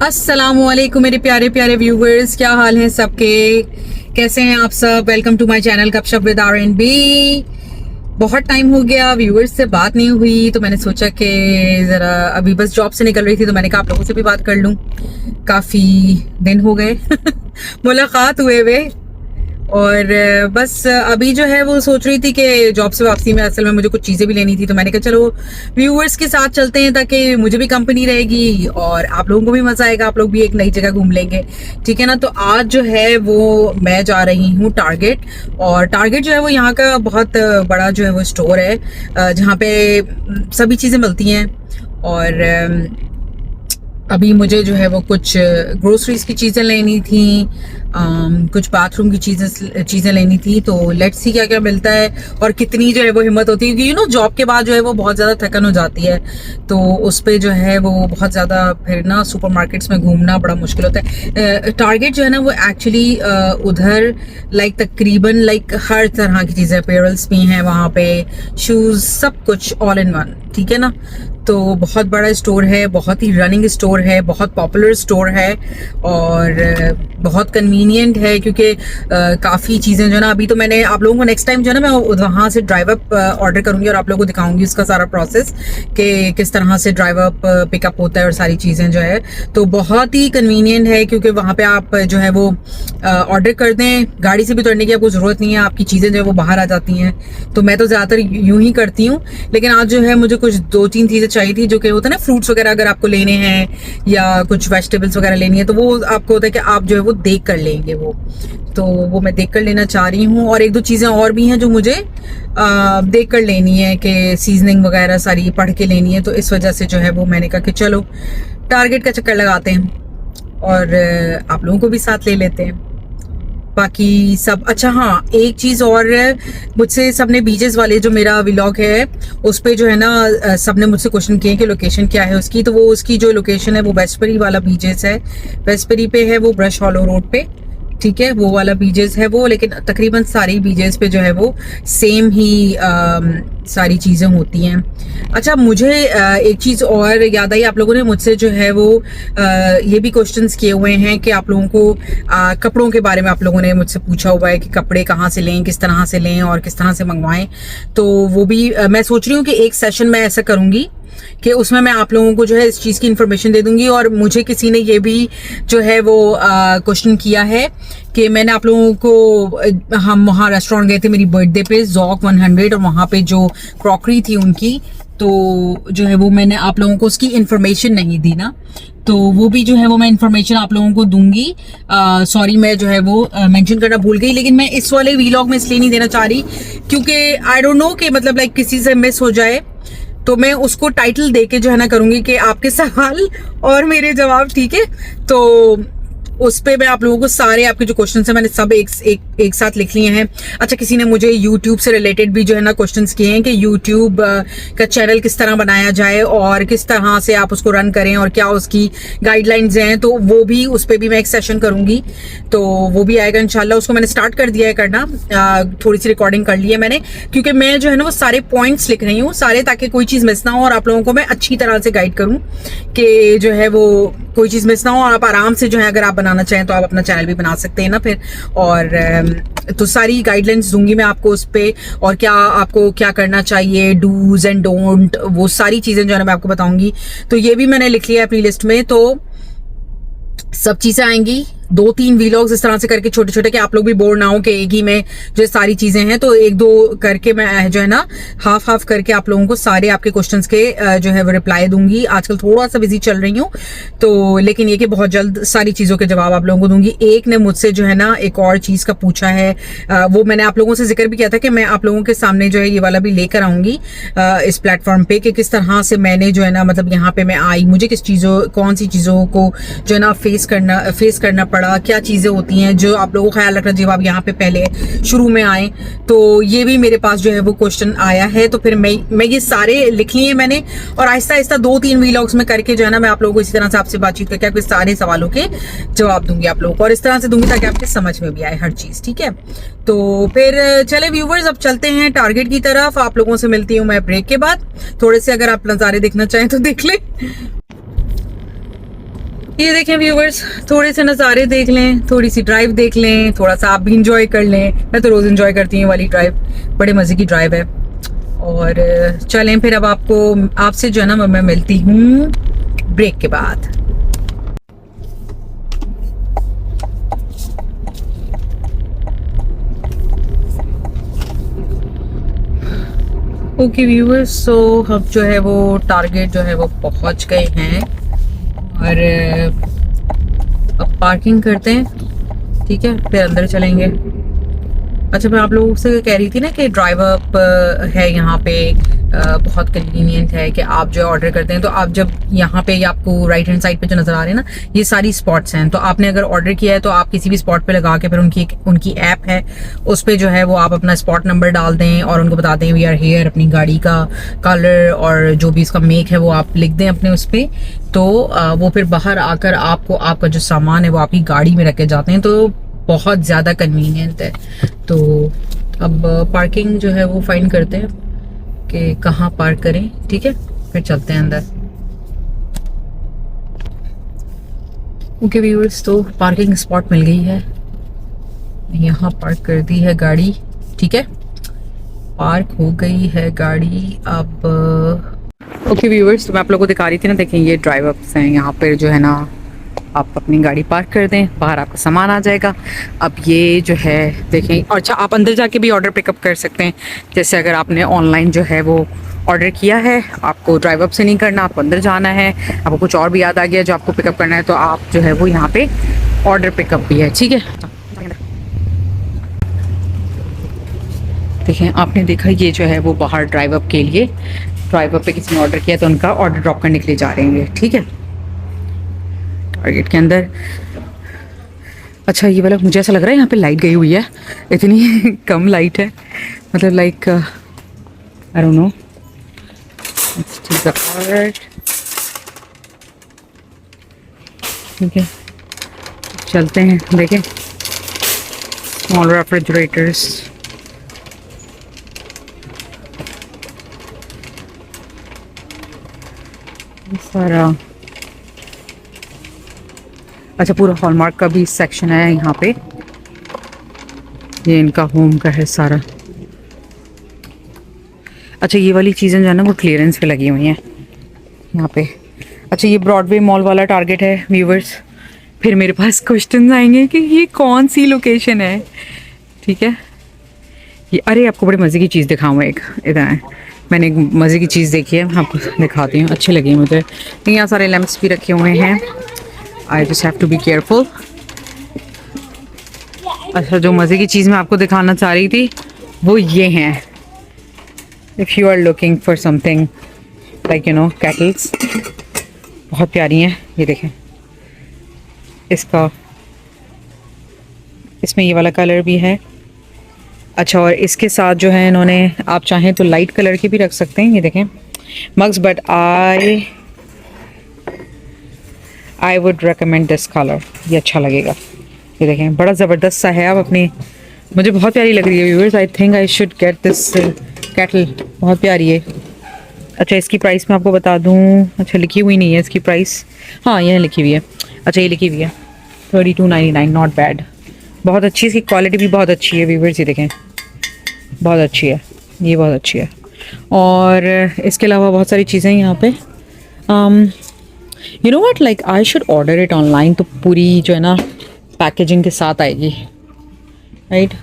अस्सलामुअलैकुम मेरे प्यारे प्यारे व्यूवर्स, क्या हाल है सबके? कैसे हैं आप सब? वेलकम टू माय चैनल गपशप विद R&B। बहुत टाइम हो गया व्यूवर्स से बात नहीं हुई, तो मैंने सोचा कि ज़रा अभी बस जॉब से निकल रही थी तो मैंने कहा आप लोगों से भी बात कर लूँ। काफ़ी दिन हो गए मुलाकात हुए हुए, और बस अभी जो है वो सोच रही थी कि जॉब से वापसी में असल में मुझे कुछ चीज़ें भी लेनी थी, तो मैंने कहा चलो व्यूअर्स के साथ चलते हैं ताकि मुझे भी कंपनी रहेगी और आप लोगों को भी मज़ा आएगा, आप लोग भी एक नई जगह घूम लेंगे, ठीक है ना। तो आज जो है वो मैं जा रही हूँ टारगेट, और टारगेट जो है वो यहाँ का बहुत बड़ा जो है वो स्टोर है जहाँ पे सभी चीज़ें मिलती हैं। और अभी मुझे जो है वो कुछ ग्रोसरीज की चीज़ें लेनी थी, कुछ बाथरूम की चीज़ें लेनी थी। तो लेट्स सी क्या क्या मिलता है और कितनी जो है वो हिम्मत होती है, क्योंकि जॉब के बाद जो है वो बहुत ज़्यादा थकन हो जाती है, तो उस पर जो है वो बहुत ज़्यादा फिर ना सुपरमार्केट्स में घूमना बड़ा मुश्किल होता है। टारगेट जो है ना वो एक्चुअली उधर तकरीबन हर तरह की चीज़ें, पेयरल्स भी हैं वहाँ पे, शूज़, सब कुछ ऑल इन वन, ठीक है ना। तो बहुत बड़ा स्टोर है, बहुत ही रनिंग स्टोर है, बहुत पॉपुलर स्टोर है और बहुत कन्वीनियंट है, क्योंकि काफ़ी चीज़ें जो है ना, अभी तो मैंने आप लोगों को नेक्स्ट टाइम जो है ना मैं वहाँ से ड्राइव अप ऑर्डर करूँगी और आप लोगों को दिखाऊंगी उसका सारा प्रोसेस कि किस तरह से ड्राइव अप पिकअप होता है और सारी चीज़ें जो है। तो बहुत ही कन्वीनियंट है, क्योंकि वहाँ पे आप जो है वो ऑर्डर कर दें, गाड़ी से भी उतरने की आपको ज़रूरत नहीं है, आपकी चीज़ें जो है वो बाहर आ जाती हैं। तो मैं तो ज़्यादातर यूँ ही करती हूँ, लेकिन आज जो है मुझे कुछ 2-3 चीज़ें चाहिए थी, जो कि होता है ना फ्रूट्स वगैरह अगर आपको लेने हैं या कुछ वेजिटेबल्स वगैरह लेनी है, तो वो आपको होता है कि आप जो है वो देख कर लेंगे वो मैं देख कर लेना चाह रही हूँ। और एक दो चीज़ें और भी हैं जो मुझे देख कर लेनी है, कि सीजनिंग वगैरह सारी पढ़ के लेनी है, तो इस वजह से जो है वो मैंने कहा कि चलो टारगेट का चक्कर लगाते हैं और आप लोगों को भी साथ ले लेते हैं। बाकी सब अच्छा। हाँ, एक चीज़ और, मुझसे सबने बीचेस वाले जो मेरा व्लॉग है उस पे जो है ना सबने मुझसे क्वेश्चन किए कि लोकेशन क्या है उसकी, तो वो उसकी जो लोकेशन है वो वेस्टबरी वाला बीचेस है, वेस्टबरी पे है वो, ब्रश हॉलो रोड पे, ठीक है, वो वाला बीचेस है वो। लेकिन तकरीबन सारी बीचेस पे जो है वो सेम ही सारी चीज़ें होती हैं। अच्छा, मुझे एक चीज़ और याद आई, आप लोगों ने मुझसे जो है वो ये भी क्वेश्चंस किए हुए हैं कि आप लोगों को कपड़ों के बारे में आप लोगों ने मुझसे पूछा हुआ है कि कपड़े कहाँ से लें, किस तरह से लें और किस तरह से मंगवाएं। तो वो भी मैं सोच रही हूँ कि एक सेशन मैं ऐसा करूँगी कि उसमें मैं आप लोगों को जो है इस चीज़ की इन्फॉर्मेशन दे दूंगी। और मुझे किसी ने ये भी जो है वो क्वेश्चन किया है कि मैंने आप लोगों को, हम वहाँ रेस्टोरेंट गए थे मेरी बर्थडे पे, ज़ौक 100, और वहाँ पे जो क्रॉकरी थी उनकी, तो जो है वो मैंने आप लोगों को उसकी इन्फॉर्मेशन नहीं दी ना, तो वो भी जो है वो मैं इन्फॉर्मेशन आप लोगों को दूंगी। सॉरी, मैं जो है वो मेंशन करना भूल गई, लेकिन मैं इस वाले व्लॉग में इसलिए नहीं देना चाह रही क्योंकि आई डोंट नो कि मतलब किसी से मिस हो जाए, तो मैं उसको टाइटल दे के जो है ना करूंगी कि आपके सवाल और मेरे जवाब, ठीक है। तो उस पे मैं आप लोगों को सारे आपके जो क्वेश्चन है मैंने सब एक साथ लिख लिए हैं। अच्छा, किसी ने मुझे YouTube से रिलेटेड भी जो है ना क्वेश्चंस किए हैं कि YouTube का चैनल किस तरह बनाया जाए और किस तरह से आप उसको रन करें और क्या उसकी गाइडलाइंस हैं, तो वो भी, उस पर भी मैं एक सेशन करूंगी, तो वो भी आएगा इंशाल्लाह। उसको मैंने स्टार्ट कर दिया है करना, थोड़ी सी रिकॉर्डिंग कर ली है मैंने, क्योंकि मैं जो है ना वो सारे पॉइंट्स लिख रही हूँ सारे, ताकि कोई चीज़ मिस ना हो और आप लोगों को मैं अच्छी तरह से गाइड करूँ कि जो है वो कोई चीज़ मिस ना हो, और आप आराम से जो है अगर आप बनाना चाहें तो आप अपना चैनल भी बना सकते हैं ना फिर। और तो सारी गाइडलाइंस दूंगी मैं आपको उस पे, और क्या आपको क्या करना चाहिए, डूज एंड डोंट, वो सारी चीज़ें जो है ना मैं आपको बताऊंगी। तो ये भी मैंने लिख लिया है अपनी लिस्ट में, तो सब चीज़ें आएंगी। 2-3 व्लॉग्स इस तरह से करके छोटे छोटे, कि आप लोग भी बोर ना हो कि एक ही में जो सारी चीजें हैं, तो 1-2 करके मैं जो है ना हाफ करके आप लोगों को सारे आपके क्वेश्चंस के जो है वो रिप्लाई दूंगी। आजकल थोड़ा सा बिजी चल रही हूँ, तो लेकिन ये कि बहुत जल्द सारी चीजों के जवाब आप लोगों को दूंगी। एक ने मुझसे जो है ना एक और चीज का पूछा है, वो मैंने आप लोगों से जिक्र भी किया था कि मैं आप लोगों के सामने जो है ये वाला भी लेकर आऊंगी इस प्लेटफॉर्म पे, कि किस तरह से मैंने जो है ना मतलब यहाँ पे मैं आई, मुझे कौन सी चीजों को जो है ना फेस करना पड़ा, क्या चीज़ें होती हैं जो आप लोगों को ख्याल रखना जब आप यहाँ पे पहले शुरू में आए। तो ये भी मेरे पास जो है वो क्वेश्चन आया है, तो फिर मैं ये सारे लिख लिए मैंने, और आहिस्ता आहिस्ता 2-3 व्लॉग्स में करके जो है ना मैं आप लोगों को इसी तरह से आपसे बातचीत करके आपके सारे सवालों के जवाब दूंगी आप लोगों को, और इस तरह से दूंगी ताकि आपके समझ में भी आए हर चीज़, ठीक है। तो फिर चले व्यूवर्स, अब चलते हैं टारगेट की तरफ। आप लोगों से मिलती हूँ मैं ब्रेक के बाद। थोड़े से अगर आप नज़ारे देखना चाहें तो देख ले। ये देखें व्यूवर्स, थोड़े से नज़ारे देख लें, थोड़ी सी ड्राइव देख लें, थोड़ा सा आप भी इंजॉय कर लें। मैं तो रोज़ इंजॉय करती हूँ वाली ड्राइव, बड़े मज़े की ड्राइव है। और चलें फिर, अब आपसे जो है ना मैं मिलती हूँ ब्रेक के बाद। ओके व्यूअर्स, सो हम जो है वो टारगेट जो है वो पहुंच गए हैं और अब पार्किंग करते हैं, ठीक है, फिर अंदर चलेंगे। अच्छा, मैं आप लोगों से कह रही थी ना कि ड्राइव अप है यहाँ पे, बहुत कन्वीनियंट है कि आप जो ऑर्डर करते हैं तो आप जब यहाँ पे आपको राइट हैंड साइड पे जो नज़र आ रहे हैं ना, ये सारी स्पॉट्स हैं। तो आपने अगर ऑर्डर किया है तो आप किसी भी स्पॉट पे लगा के फिर उनकी ऐप है, उस पर जो है वो आप अपना स्पॉट नंबर डाल दें और उनको बता दें वी आर हेयर, अपनी गाड़ी का कलर और जो भी इसका मेक है वो आप लिख दें अपने उस पर। तो वो फिर बाहर आकर आपको आपका जो सामान है वो आपकी गाड़ी में रख के जाते हैं, तो बहुत ज़्यादा कन्वीनियंट है। तो अब पार्किंग जो है वो फाइंड करते हैं कि कहाँ पार्क करें, ठीक है, फिर चलते हैं अंदर। ओके व्यूअर्स, तो पार्किंग स्पॉट मिल गई है, यहाँ पार्क कर दी है गाड़ी, ठीक है, पार्क हो गई है गाड़ी। अब ओके व्यूअर्स, तो मैं आप लोगों को दिखा रही थी ना, देखें ये ड्राइव अप्स हैं, यहाँ पर जो है ना आप अपनी गाड़ी पार्क कर दें, बाहर आपका सामान आ जाएगा। अब ये जो है देखें, और अच्छा आप अंदर जाके भी ऑर्डर पिकअप कर सकते हैं। जैसे अगर आपने ऑनलाइन जो है वो ऑर्डर किया है, आपको ड्राइव अप से नहीं करना, आपको अंदर जाना है, आपको कुछ और भी याद आ गया जो आपको पिकअप करना है, तो आप जो है वो यहाँ पे ऑर्डर पिकअप भी है, ठीक है। देखें, आपने देखा ये जो है वो बाहर ड्राइव अप के लिए, ड्राइव अप पे किसी ने ऑर्डर किया तो उनका ऑर्डर ड्रॉप करने के लिए जा रहे हैं, ठीक है, टारगेट के अंदर। अच्छा, ये वाला मुझे ऐसा लग रहा है यहाँ पे लाइट गई हुई है, इतनी कम लाइट है, मतलब लाइक आई डोंट नो। ठीक है, चलते हैं, देखें स्मॉल रेफ्रिजरेटर्स, सारा। अच्छा, पूरा हॉलमार्क का भी सेक्शन है यहाँ पे, ये इनका होम का है सारा। अच्छा, ये वाली चीज़ें जो है ना वो क्लियरेंस पे लगी हुई हैं यहाँ पे। अच्छा, ये ब्रॉडवे मॉल वाला टारगेट है व्यूवर्स। फिर मेरे पास क्वेश्चंस आएंगे कि ये कौन सी लोकेशन है, ठीक है। ये अरे आपको बड़े मज़े की चीज़ दिखाऊँ एक, इधर है, मैंने एक मज़े की चीज़ देखी है, मैं आपको दिखाती हूँ, अच्छी लगी मुझे। यहाँ सारे लैंप्स भी रखे हुए हैं, I just have to be careful. अच्छा, जो मज़े की चीज़ मैं आपको दिखाना चाह रही थी वो ये हैं। If you are looking for something like you know cattles, बहुत प्यारी हैं, ये देखें, इसमें ये वाला कलर भी है। अच्छा, और इसके साथ जो है इन्होंने, आप चाहें तो लाइट कलर की भी रख सकते हैं, ये देखें mugs, but I would recommend this colour, ये अच्छा लगेगा। ये देखें बड़ा ज़बरदस्त सा है, आप अपनी, मुझे बहुत प्यारी लग रही है viewers, I think I should get this cattle, बहुत प्यारी है। अच्छा, इसकी प्राइस मैं आपको बता दूं, अच्छा लिखी हुई नहीं है इसकी प्राइस, हाँ यह लिखी हुई है, अच्छा ये लिखी हुई है 32.99, नॉट बैड, बहुत अच्छी, इसकी क्वालिटी भी बहुत अच्छी है व्यूअर्स, ये देखें बहुत अच्छी है, ये बहुत अच्छी है। और इसके अलावा बहुत सारी चीज़ें यहाँ पे, you know what, like I should order it online, तो पूरी जो है ना पैकेजिंग के साथ आएगी, राइट।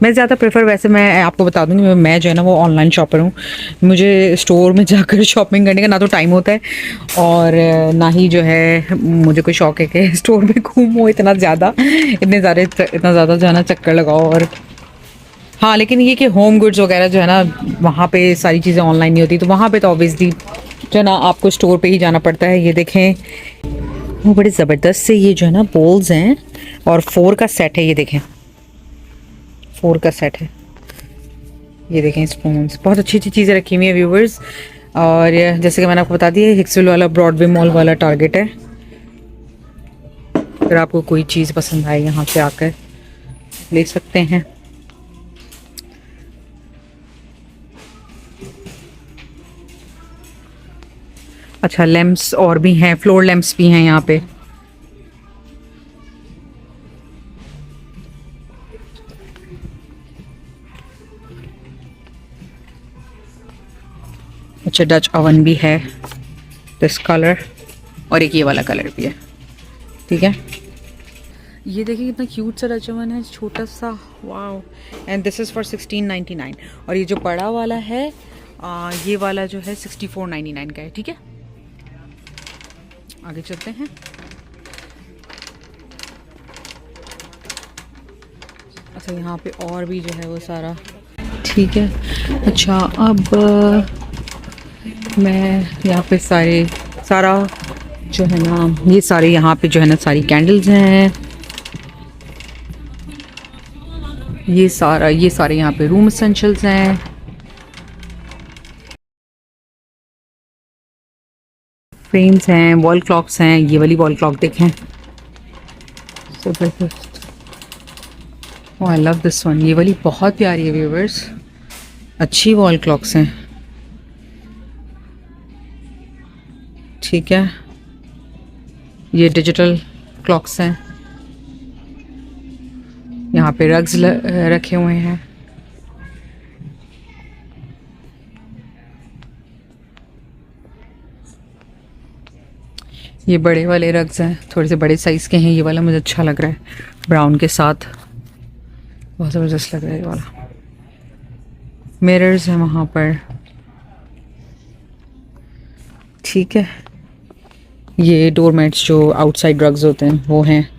मैं ज़्यादा प्रेफर, वैसे मैं आपको बता दूँगी, मैं जो है ना वो ऑनलाइन शॉपर हूँ, मुझे स्टोर में जाकर शॉपिंग करने का ना तो टाइम होता है और ना ही जो है मुझे कोई शौक है कि स्टोर में घूमो इतना ज़्यादा जो है ना चक्कर लगाओ। और हाँ, लेकिन ये कि होम गुड्स वगैरह जो है ना वहाँ पे सारी चीज़ें ऑनलाइन नहीं होती, तो वहाँ पे तो ऑब्वियसली जो है ना आपको स्टोर पे ही जाना पड़ता है। ये देखें वो बड़े ज़बरदस्त से ये जो है ना बोल्स हैं और 4 का सेट है, ये देखें 4 का सेट है, ये देखें स्पून्स, बहुत अच्छी अच्छी चीज़ें रखी हुई हैं व्यूवर्स। और जैसे कि मैंने आपको बता दिया, हिक्सविल वाला ब्रॉडवे मॉल वाला टारगेट है। अगर आपको कोई चीज़ पसंद आए यहाँ पे आकर ले सकते हैं। अच्छा, लैंप्स और भी हैं, फ्लोर लैंप्स भी हैं यहाँ पे, अच्छा डच ओवन भी है, दिस कलर, और एक ये वाला कलर भी है। ठीक है, ये देखिए कितना क्यूट सा डच ओवन है, छोटा सा, wow. And this is for 1699। और ये जो बड़ा वाला है ये वाला जो है 6499 का है। ठीक है, आगे चलते हैं। अच्छा यहाँ पे और भी जो है वो सारा, ठीक है। अच्छा अब मैं यहाँ पे सारा जो है ना, ये सारे यहाँ पे जो है ना सारी कैंडल्स हैं। ये सारे यहाँ पे रूम एसेंशियल्स हैं। फ्रेम्स हैं, वॉल क्लॉक्स हैं। ये वाली वॉल क्लॉक देखें, जबरदस्त। ओह आई लव दिस वन, ये वाली बहुत प्यारी है व्यूअर्स, अच्छी वॉल क्लॉक्स हैं। ठीक है, ये डिजिटल क्लॉक्स हैं। यहाँ पे रग्स रखे हुए हैं। ये बड़े वाले रग्स हैं, थोड़े से बड़े साइज़ के हैं। ये वाला मुझे अच्छा लग रहा है, ब्राउन के साथ बहुत ज़बरदस्त लग रहा है ये वाला। मिरर्स हैं वहाँ पर। ठीक है, ये डोरमेट्स जो आउटसाइड रग्स होते हैं वो हैं।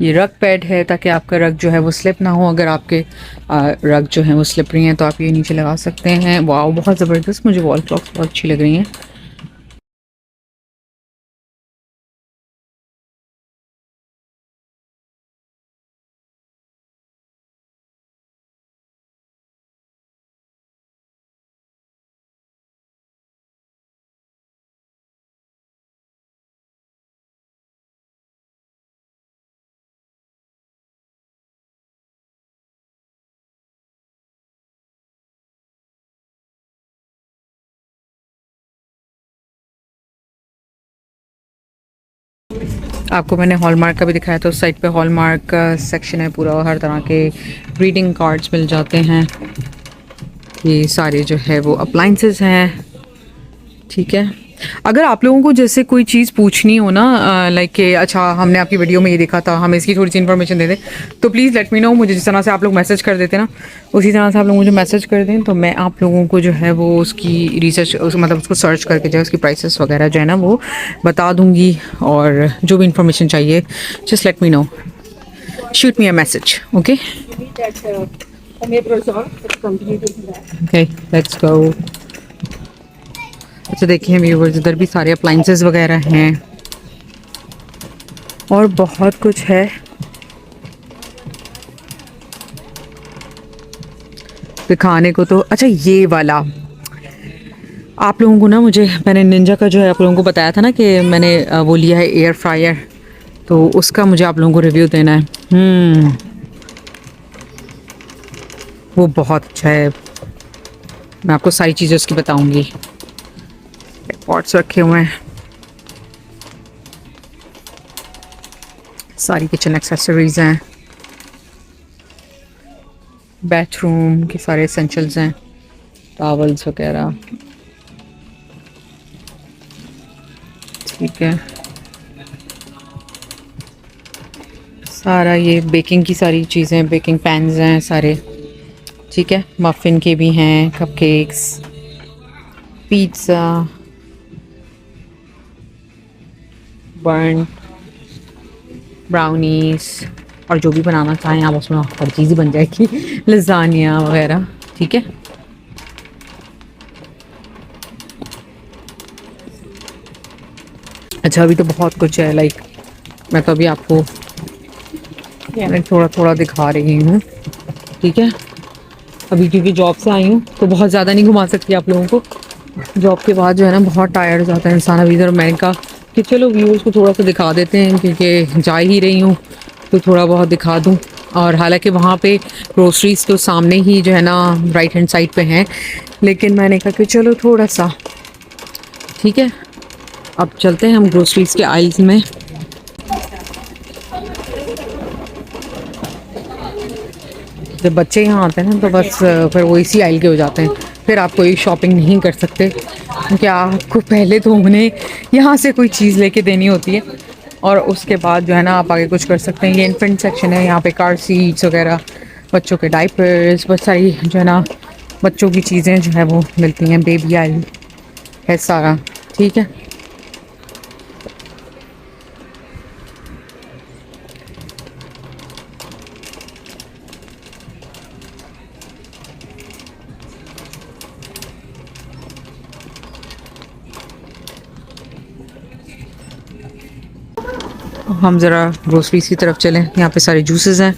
ये रग पैड है ताकि आपका रग जो है वो स्लिप ना हो। अगर आपके रग जो हैं वो स्लिपरी हैं तो आप ये नीचे लगा सकते हैं। वाओ बहुत ज़बरदस्त, मुझे वॉल क्लॉक्स बहुत अच्छी लग रही हैं। आपको मैंने हॉलमार्क का भी दिखाया, तो उस साइड पे हॉलमार्क का सेक्शन है पूरा, हर तरह के ग्रीटिंग कार्ड्स मिल जाते हैं। ये सारे जो है वो अप्लाइंसेस हैं। ठीक है, अगर आप लोगों को जैसे कोई चीज़ पूछनी हो ना, लाइक कि अच्छा हमने आपकी वीडियो में ये देखा था, हमें इसकी थोड़ी सी इन्फॉर्मेशन दे दें, तो प्लीज़ लेट मी नो। मुझे जिस तरह से आप लोग मैसेज कर देते ना, उसी तरह से आप लोग मुझे मैसेज कर दें, तो मैं आप लोगों को जो है वो उसकी रिसर्च मतलब उसको सर्च करके जो है उसकी प्राइसेस वगैरह जो है ना वो बता दूँगी। और जो भी इंफॉर्मेशन चाहिए just let me know, shoot me a message. Okay okay, let's go. अच्छा देखिए व्यूअर्स, इधर भी सारे अप्लाइंसेस वगैरह हैं और बहुत कुछ है। दिखाने को तो, अच्छा ये वाला आप लोगों को ना, मैंने निंजा का जो है आप लोगों को बताया था ना कि मैंने वो लिया है एयर फ्रायर, तो उसका मुझे आप लोगों को रिव्यू देना है। वो बहुत अच्छा है, मैं आपको सारी चीज़ें उसकी बताऊंगी। पॉट्स रखे हुए हैं, सारी किचन एक्सेसरीज हैं, बाथरूम के सारे एसेंशियल्स हैं, टॉवल्स वगैरह। ठीक है, सारा ये बेकिंग की सारी चीज़ें, बेकिंग पैन्स हैं सारे। ठीक है, मफ़िन के भी हैं, कपकेक्स, पिज़्ज़ा, बर्न, ब्राउनीज, और जो भी बनाना चाहें आप उसमें हर चीज़ ही बन जाएगी, लजानिया वगैरह। ठीक है, अच्छा अभी तो बहुत कुछ है, लाइक मैं तो अभी आपको थोड़ा थोड़ा दिखा रही हूँ। ठीक है, अभी क्योंकि जॉब से आई हूँ तो बहुत ज़्यादा नहीं घुमा सकती आप लोगों को। जॉब के बाद जो है ना बहुत टायर्ड हो जाता है इंसान। अभी इधर मैंने कहा कि चलो व्यूअर्स को थोड़ा सा दिखा देते हैं, क्योंकि जा ही रही हूँ तो थोड़ा बहुत दिखा दूँ। और हालांकि वहाँ पे ग्रोसरीज तो सामने ही जो है ना राइट हैंड साइड पे हैं, लेकिन मैंने कहा कि चलो थोड़ा सा। ठीक है, अब चलते हैं हम ग्रोसरीज के आइल्स में। जब बच्चे यहाँ आते हैं ना तो बस फिर वो इसी आइल के हो जाते हैं, फिर आप कोई शॉपिंग नहीं कर सकते क्योंकि आपको पहले तो उन्हें यहाँ से कोई चीज़ लेके देनी होती है और उसके बाद जो है ना आप आगे कुछ कर सकते हैं। ये इन्फेंट सेक्शन है, यहाँ पे कार सीट्स वगैरह, बच्चों के डाइपर्स, बहुत सारी जो है ना बच्चों की चीज़ें जो है वो मिलती हैं, बेबी आइल है सारा, ठीक है। हम ज़रा ग्रोसरीज की तरफ चलें, यहाँ पे सारे जूसेस हैं।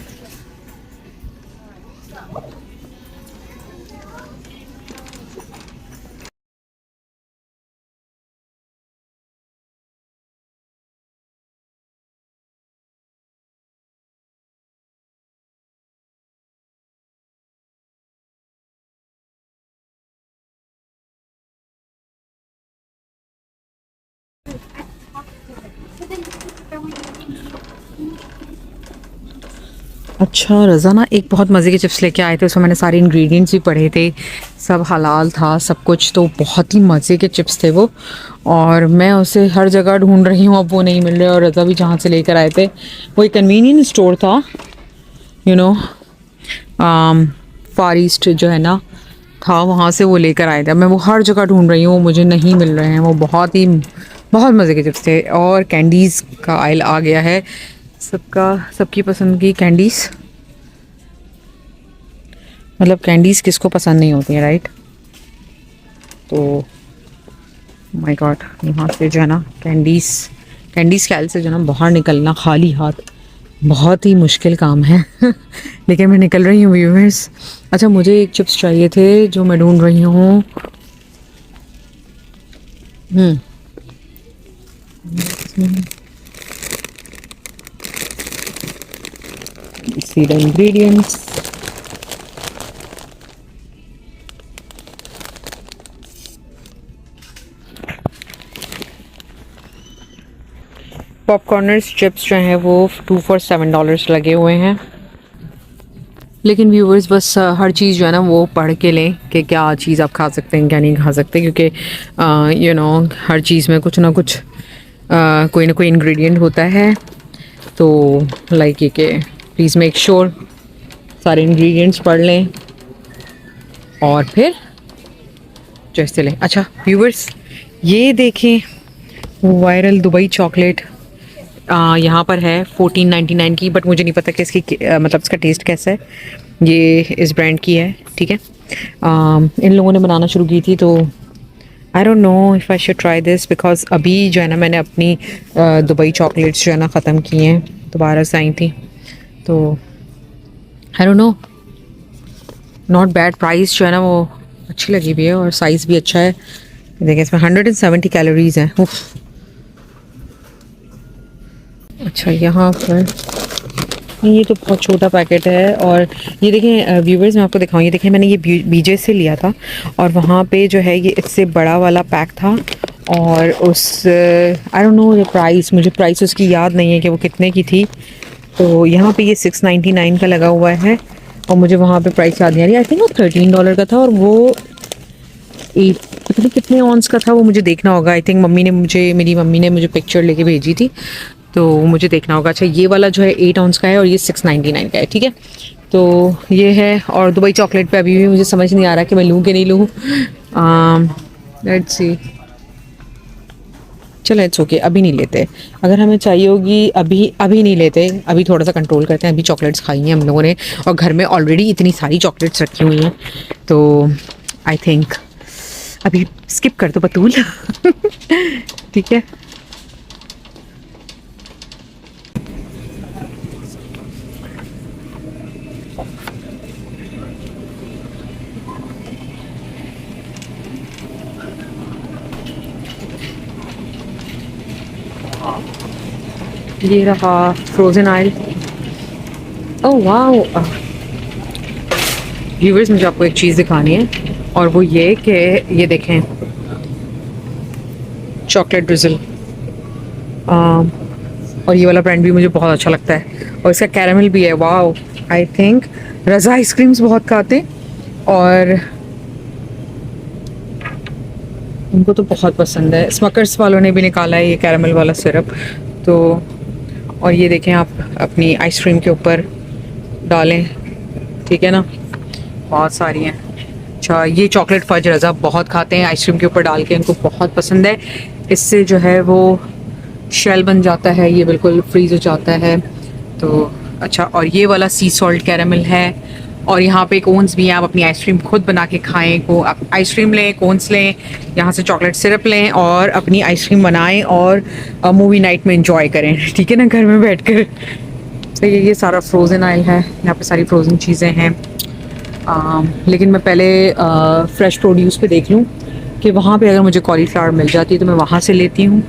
अच्छा, रज़ा ना एक बहुत मज़े के चिप्स लेके आए थे, उसमें मैंने सारे इंग्रेडिएंट्स भी पढ़े थे, सब हलाल था सब कुछ, तो बहुत ही मज़े के चिप्स थे वो। और मैं उसे हर जगह ढूंढ रही हूँ, अब वो नहीं मिल रहे। और रज़ा भी जहाँ से लेकर आए थे वो एक कन्वीनियंस स्टोर था, यू नो फार ईस्ट जो है ना था, वहाँ से वो लेकर आए थे। मैं वो हर जगह ढूंढ रही हूँ, मुझे नहीं मिल रहे हैं। वो बहुत मज़े के चिप्स थे। और कैंडीज़ का आइल आ गया है, सबकी पसंद की कैंडीज़। मतलब कैंडीज़ किसको पसंद नहीं होती है, राइट? तो माय गॉड, यहाँ से जो है ना कैंडीज़ के आइल से जो है ना बाहर निकलना खाली हाथ बहुत ही मुश्किल काम है लेकिन मैं निकल रही हूँ व्यूअर्स। अच्छा, मुझे एक चिप्स चाहिए थे जो मैं ढूंढ रही हूँ। See the ingredients. पॉपकॉर्नर्स चिप्स जो हैं वो 2 for $7 लगे हुए हैं। लेकिन व्यूवर्स बस हर चीज़ जो है ना वो पढ़ के लें कि क्या चीज़ आप खा सकते हैं क्या नहीं खा सकते, क्योंकि यू नो हर चीज़ में कुछ ना कुछ कोई ना कोई इंग्रेडिएंट होता है। तो लाइक ये कि प्लीज़ मेक श्योर सारे इंग्रेडिएंट्स पढ़ लें और फिर चॉइस लें। अच्छा व्यूवर्स, ये देखें वायरल दुबई चॉकलेट यहाँ पर है 14.99 की, बट मुझे नहीं पता कि इसकी मतलब इसका टेस्ट कैसा है। ये इस ब्रांड की है, ठीक है। इन लोगों ने बनाना शुरू की थी, तो I don't know if I should try this, because अभी जो है ना मैंने अपनी दुबई चॉकलेट्स जो है ना ख़त्म की हैं, दोबारा से आई थी, तो I don't know. Not bad, price जो है ना वो अच्छी लगी हुई है और साइज़ भी अच्छा है। देखिए इसमें 170 कैलोरीज़ हैं। उफ। अच्छा, यहाँ पर ये तो बहुत छोटा पैकेट है। और ये देखें व्यूवर्स, मैं आपको दिखाऊँ, ये देखें मैंने ये बीजे से लिया था और वहाँ पे जो है ये इससे बड़ा वाला पैक था। और उस आई डोंट नो ये प्राइस, मुझे प्राइस उसकी याद नहीं है कि वो कितने की थी। तो यहाँ पे ये 6.99 का लगा हुआ है और मुझे वहाँ पे प्राइस याद नहीं आ रही। आई थिंक वो $13 का था और वो पता नहीं कितने ऑन्स का था, वो मुझे देखना होगा। आई थिंक मेरी मम्मी ने मुझे पिक्चर लेके भेजी थी, तो मुझे देखना होगा। अच्छा, ये वाला जो है 8 ऑन्स का है और ये 6.99 का है, ठीक है। तो ये है। और दुबई चॉकलेट पे अभी भी मुझे समझ नहीं आ रहा कि मैं लूँ कि नहीं लूँ। लेट्स सी, चलो इट्स ओके, अभी नहीं लेते। अगर हमें चाहिए होगी अभी नहीं लेते, अभी थोड़ा सा कंट्रोल करते हैं। अभी चॉकलेट्स खाई हैं हम लोगों ने और घर में ऑलरेडी इतनी सारी चॉकलेट्स रखी हुई हैं, तो आई थिंक अभी स्किप कर दो बतूल ठीक है। ये रहा फ्रोजन आइल। ओह वाओ व्यूअर्स, मुझे आपको एक चीज़ दिखानी है और वो ये कि ये देखें चॉकलेट ड्रिज़ल। और ये वाला ब्रांड भी मुझे बहुत अच्छा लगता है और इसका कैरामल भी है। Wow, I think Raza ice creams बहुत खाते हैं और उनको तो बहुत पसंद है। स्मकर्स वालों ने भी निकाला है ये कैरमल वाला सिरप। तो और ये देखें आप अपनी आइसक्रीम के ऊपर डालें, ठीक है ना, बहुत सारी हैं। अच्छा, ये चॉकलेट फज रज़ा बहुत खाते हैं आइसक्रीम के ऊपर डाल के, इनको बहुत पसंद है। इससे जो है वो शेल बन जाता है, ये बिल्कुल फ्रीज हो जाता है। तो अच्छा, और ये वाला सी सॉल्ट कैरमल है। और यहाँ पे कोन्स भी हैं, आप अपनी आइसक्रीम खुद बना के खाएं। को आप आइसक्रीम लें, कोन्स लें, यहाँ से चॉकलेट सिरप लें और अपनी आइसक्रीम बनाएं और मूवी नाइट में इंजॉय करें, ठीक है ना, घर में बैठकर। तो ये सारा फ्रोज़न आयल है, यहाँ पे सारी फ्रोज़न चीज़ें हैं। लेकिन मैं पहले फ्रेश प्रोड्यूस पे देख लूँ कि वहाँ पे अगर मुझे कॉलीफ्लावर मिल जाती है तो मैं वहाँ से लेती हूँ।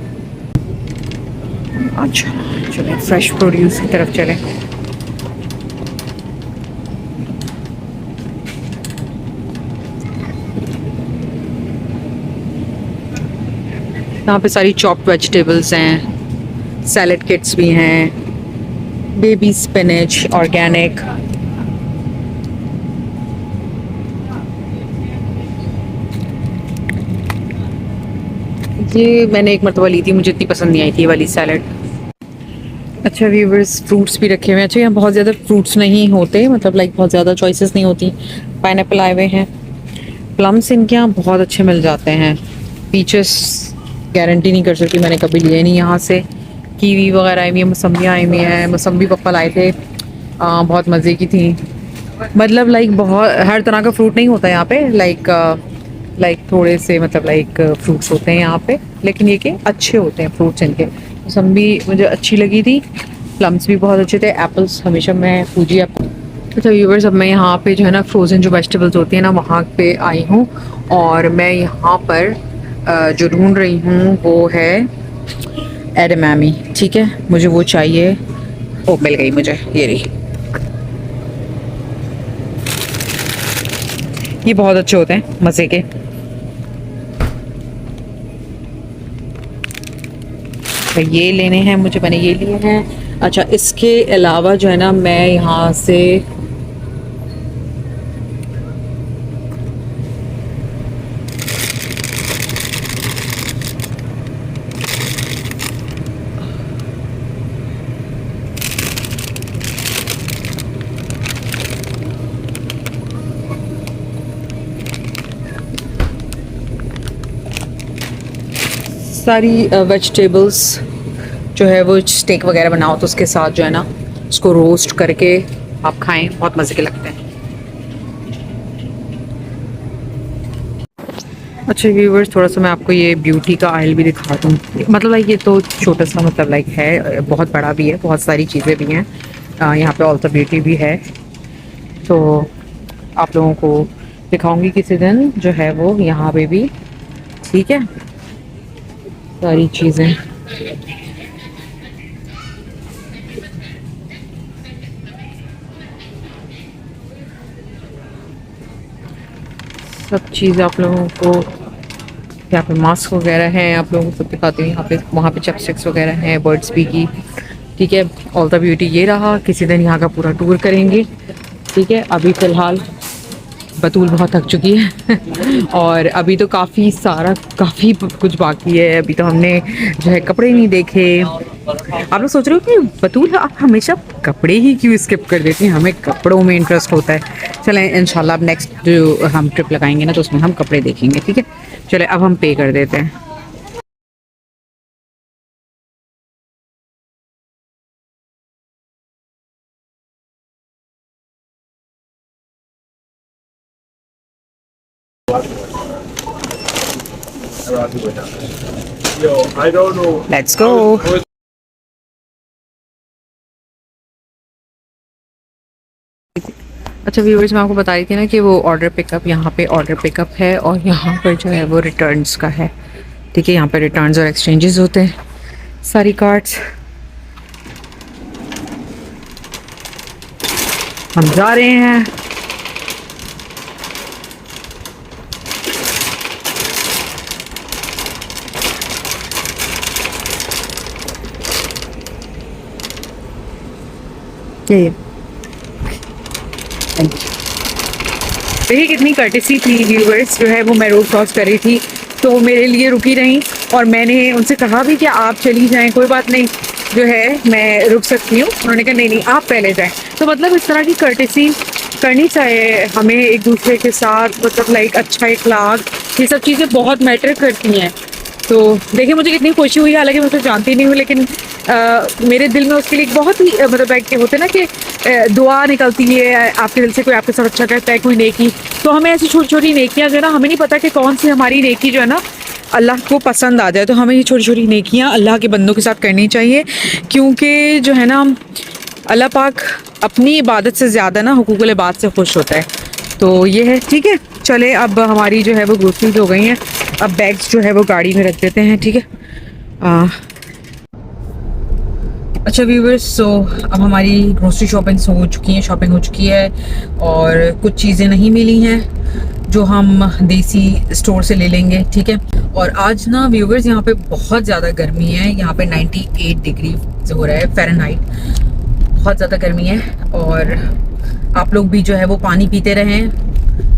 अच्छा चलें फ्रेश प्रोड्यूस की तरफ चलें। यहाँ पे सारी चॉप्ड वेजिटेबल्स हैं, सैलड किट्स भी हैं, बेबी स्पिनच ऑर्गेनिक। ये मैंने एक मरतबा ली थी, मुझे इतनी पसंद नहीं आई थी ये वाली सैलड। अच्छा व्यूवर्स, फ्रूट्स भी रखे हुए हैं। अच्छा, यहाँ बहुत ज़्यादा फ्रूट्स नहीं होते, मतलब लाइक बहुत ज़्यादा चॉइसेस नहीं होती। पाइनएप्पल आए हुए हैं, प्लम्स इनके यहाँ बहुत अच्छे मिल जाते हैं। पीचेस गारंटी नहीं कर सकती, मैंने कभी लिए नहीं यहाँ से। कीवी वगैरह आई हुई है, मौसम्बियाँ आई हुई हैं, मौसम्बी पप्पा लाए थे, बहुत मज़े की थी। मतलब लाइक बहुत हर तरह का फ्रूट नहीं होता यहाँ पे, लाइक थोड़े से मतलब लाइक फ्रूट्स होते हैं यहाँ पे, लेकिन ये कि अच्छे होते हैं फ्रूट्स इनके। मौसम्बी मुझे अच्छी लगी थी, प्लम्स भी बहुत अच्छे थे, एप्पल्स हमेशा मैं पूजी एप्पल। तो व्यूवर्स, अब मैं यहाँ पे जो है ना फ्रोज़न जो वेजिटेबल्स होती हैं ना वहाँ पे आई हूँ और मैं यहाँ पर जो ढूंढ रही हूँ वो है एडमामी, ठीक है, मुझे वो चाहिए। ओ मिल गई मुझे, ये रही। ये बहुत अच्छे होते हैं, मज़े के। तो ये लेने हैं मुझे, मैंने ये लिए हैं। अच्छा, इसके अलावा जो है ना मैं यहाँ से सारी वेजिटेबल्स जो है वो स्टेक वगैरह बनाओ तो उसके साथ जो है ना उसको रोस्ट करके आप खाएं, बहुत मज़े के लगते हैं। अच्छा व्यूवर्स, थोड़ा सा मैं आपको ये ब्यूटी का ऑयल भी दिखा दूँ। मतलब लाइक ये तो छोटा सा मतलब लाइक है, बहुत बड़ा भी है, बहुत सारी चीज़ें भी हैं यहाँ पे। ऑल्टा ब्यूटी भी है, तो आप लोगों को दिखाऊंगी किसी दिन जो है वो यहाँ पे भी, ठीक है, सारी चीज़ें। सब चीज़ आप लोगों को यहाँ पे मास्क वगैरह हैं, आप लोगों को सब दिखाती हूँ। यहाँ पे वहाँ पे चपस्टिक्स वगैरह हैं बर्ड्स बी की, ठीक है। ऑल्टा ब्यूटी ये रहा, किसी दिन यहाँ का पूरा टूर करेंगे, ठीक है। अभी फ़िलहाल बतूल बहुत थक चुकी है और अभी तो काफ़ी कुछ बाकी है। अभी तो हमने जो है कपड़े नहीं देखे। आप लोग सोच रहे हो कि बतूल आप हमेशा कपड़े ही क्यों स्किप कर देती हैं, हमें कपड़ों में इंटरेस्ट होता है। चलें इंशाल्लाह अब नेक्स्ट जो हम ट्रिप लगाएंगे ना तो उसमें हम कपड़े देखेंगे, ठीक है। चले अब हम पे कर देते हैं। Let's go. अच्छा व्यूअर्स, मैं आपको बता रही थी ना कि वो ऑर्डर पिकअप, यहाँ पे ऑर्डर पिकअप है और यहाँ पर जो है वो रिटर्न्स का है, ठीक है। यहाँ पे रिटर्न्स और एक्सचेंजेस होते हैं, सारी कार्ड्स। हम जा रहे हैं। ये देखिए कितनी कर्टेसी थी व्यूवर्स, जो है वो मैं रोड क्रॉस कर रही थी तो वो मेरे लिए रुकी रहीं और मैंने उनसे कहा भी कि आप चली जाएं, कोई बात नहीं, जो है मैं रुक सकती हूँ। उन्होंने कहा नहीं नहीं आप पहले जाएं। तो मतलब इस तरह की कर्टेसी करनी चाहिए हमें एक दूसरे के साथ, मतलब लाइक अच्छा इखलाक, ये सब चीज़ें बहुत मैटर करती हैं। तो देखिए मुझे कितनी खुशी हुई, हालांकि मैं उसे जानती नहीं हूँ, लेकिन मेरे दिल में उसके लिए बहुत ही मतलब एक होते हैं ना कि दुआ निकलती है आपके दिल से, कोई आपके साथ अच्छा करता है, कोई नेकी। तो हमें ऐसी छोटी छोटी नेकियां जो है ना, हमें नहीं पता कि कौन सी हमारी नेकी जो है ना अल्लाह को पसंद आ जाए, तो हमें ये छोटी छोटी नेकियां अल्लाह के बंदों के साथ करनी चाहिए, क्योंकि जो है ना अल्लाह पाक अपनी इबादत से ज़्यादा ना हुकूकुल इबाद से खुश होता है। तो ये है, ठीक है। चले अब हमारी जो है वो ग्रोसरीज हो गई हैं, अब बैग्स जो है वो गाड़ी में रख देते हैं, ठीक है। अच्छा व्यूवर्स, सो अब हमारी ग्रोसरी शॉपिंग हो चुकी है और कुछ चीज़ें नहीं मिली हैं जो हम देसी स्टोर से ले लेंगे, ठीक है। और आज ना व्यूवर्स यहाँ पे बहुत ज़्यादा गर्मी है, यहाँ पे 98 डिग्री हो रहा है फ़ारेनहाइट, बहुत ज़्यादा गर्मी है। और आप लोग भी जो है वो पानी पीते रहें,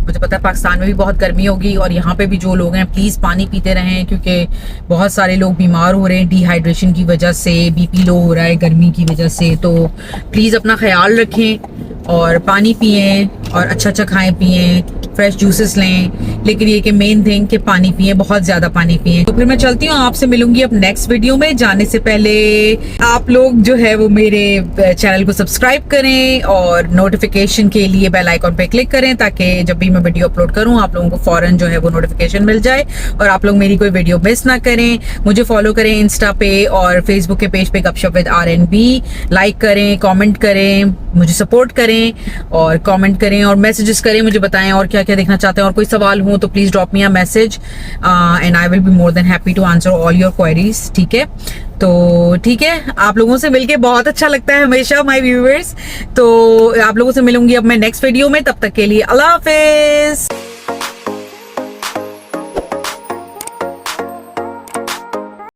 मुझे पता है पाकिस्तान में भी बहुत गर्मी होगी और यहाँ पे भी जो लोग हैं प्लीज़ पानी पीते रहें, क्योंकि बहुत सारे लोग बीमार हो रहे हैं डिहाइड्रेशन की वजह से, बीपी लो हो रहा है गर्मी की वजह से। तो प्लीज़ अपना ख्याल रखें और पानी पिएं और अच्छा खाएं पिएं, फ्रेश जूसेस लें, लेकिन ये कि मेन थिंग कि पानी पिएं, बहुत ज़्यादा पानी पिएं। तो फिर मैं चलती हूँ, आपसे मिलूंगी अब नेक्स्ट वीडियो में। जाने से पहले आप लोग जो है वो मेरे चैनल को सब्सक्राइब करें और नोटिफिकेशन के लिए बेल आइकॉन पे क्लिक करें, ताकि जब भी मैं वीडियो अपलोड करूँ आप लोगों को फौरन जो है वो नोटिफिकेशन मिल जाए और आप लोग मेरी कोई वीडियो मिस ना करें। मुझे फॉलो करें इंस्टा पे और फेसबुक के पेज पे गपशप विद RNB, लाइक करें, कमेंट करें, मुझे सपोर्ट करें और कमेंट करें और मैसेजेस करें, मुझे बताएं और क्या क्या देखना चाहते हैं। और कोई सवाल हो तो please drop me a message and I will be more than happy to answer all your queries, ठीक है। तो ठीक है, आप लोगों से मिलके बहुत अच्छा लगता है हमेशा माय व्यूअर्स। तो आप लोगों से मिलूंगी अब मैं नेक्स्ट वीडियो में, तब तक के लिए अल्लाह हाफिज।